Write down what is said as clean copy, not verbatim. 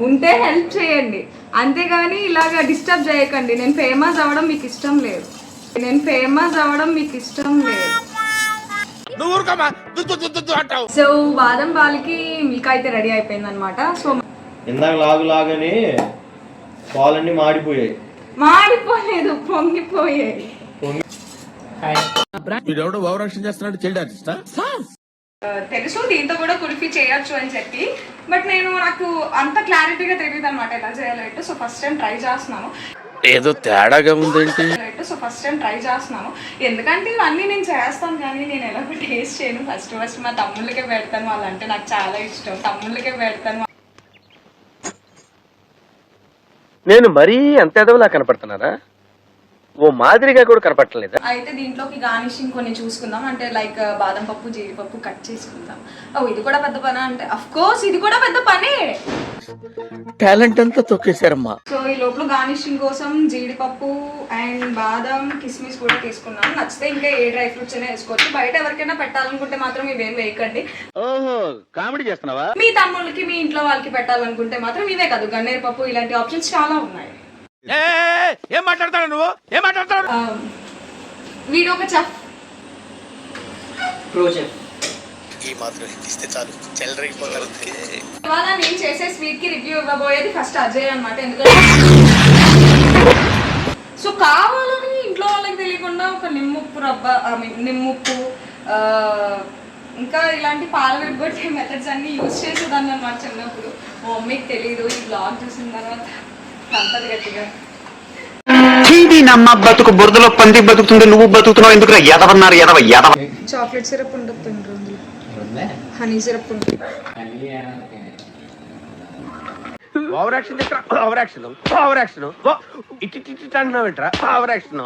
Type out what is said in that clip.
ఉంటే హెల్ప్ చేయండి, అంతేగాని ఇలాగ డిస్టర్బ్ చేయకండి. నేను ఫేమస్ అవ్వడం మీకు ఇష్టం లేదు. సో బాదం పాలకి మిల్క్ అయితే రెడీ అయిపోయింది అనమాట. సో ఇందాక లాగని పాలన్నీ మాడిపోలేదు, పొంగిపోయాయి. తెలుసు దీంతో కూడా కుల్ఫీ చేయొచ్చు అని చెప్పి, బట్ నాకు అంత క్లారిటీగా తెలియదు అనమాట ఎలా చేయాలంటే. సో ఫస్ట్ టైం ట్రై చేస్తున్నాను. ఏదో తేడాగా ఉందేంటి? ఎందుకంటే ఇవన్నీ నేను చేస్తాను కానీ నేను ఎలా టేస్ట్ చేయను. ఫస్ట్ మా తమ్ముళ్ళకే పెడతాను, వాళ్ళంటే నాకు చాలా ఇష్టం. తమ్ముళ్ళకే పెడతాను. నేను మరీ అంత ఎదవలా కనపడుతున్నారా? ఓ మాదిరిగా కూడా కనపడలేదా? అయితే దీంట్లోకి గార్నిషింగ్ కొన్ని చూసుకుందాం. అంటే లైక్ బాదం పప్పు, జీడిపప్పు కట్ చేసుకుందాం. ఇది కూడా పెద్ద పని అంటే అఫ్ కోర్స్ ఇది కూడా పెద్ద పనే. టాలెంట్ అంతా తొక్కేశారమ్మా. సో ఈ లోపల గార్నిషింగ్ కోసం జీడిపప్పు అండ్ బాదం, కిస్మిస్ కూడా తీసుకున్నాను. నచ్చితే ఇంకా ఏ డ్రై ఫ్రూట్స్ అయినా వేసుకోవచ్చు. బయట ఎవరికైనా పెట్టాలనుకుంటే మాత్రం ఇవేం వేయకండి. ఓహో, కామెడీ చేస్తున్నావా? మీ తమ్ముళ్ళకి, మీ ఇంట్లో వాళ్ళకి పెట్టాలనుకుంటే మాత్రం ఇవే కాదు, గన్నేరు పప్పు, ఇలాంటి ఆప్షన్స్ చాలా ఉన్నాయి. ఏం మాట్లాడతాడు నువ్వు? ఏం మాట్లాడతాడు? వీడు ఒక చెఫ్, ప్రో చెఫ్. ఈ మాత్రం ఇస్తే చాలు చెల్లరగిపోతారు. ఇవాళ నేను చేసే స్వీట్ కి రివ్యూ ఇవ్వబోయేది ఫస్ట్ అజయ్ అనమాట. ఎందుకంటే సో కావాలని ఇంట్లో వాళ్ళకి తెలియకుండా ఒక నిమ్ముప్పు రవ్వ, నిమ్ముప్పు, ఇంకా ఇలాంటి పాలు విరగొట్టే మెథడ్స్ అన్ని యూజ్ చేసేదాన్ని అనమాట చిన్నప్పుడు. మా మమ్మీకి తెలియదు. ఈ బ్లాగ్ చూసిన తర్వాత అంతది గట్టిగా నమ్మ బతుకు బురదలో పంది బతుకుతుంది, నువ్వు బతుకుతున్నావు ఎందుకు? ఎదవన్నారు ఎదవ. చాక్లెట్ సిరప్ ఉంటుంది, హనీ సిరప్ ఉంటుంది. ఓవర్ యాక్షన్ ఓవర్ యాక్షన్ ఇటు అంటున్నావు ఏంట్రా? Over action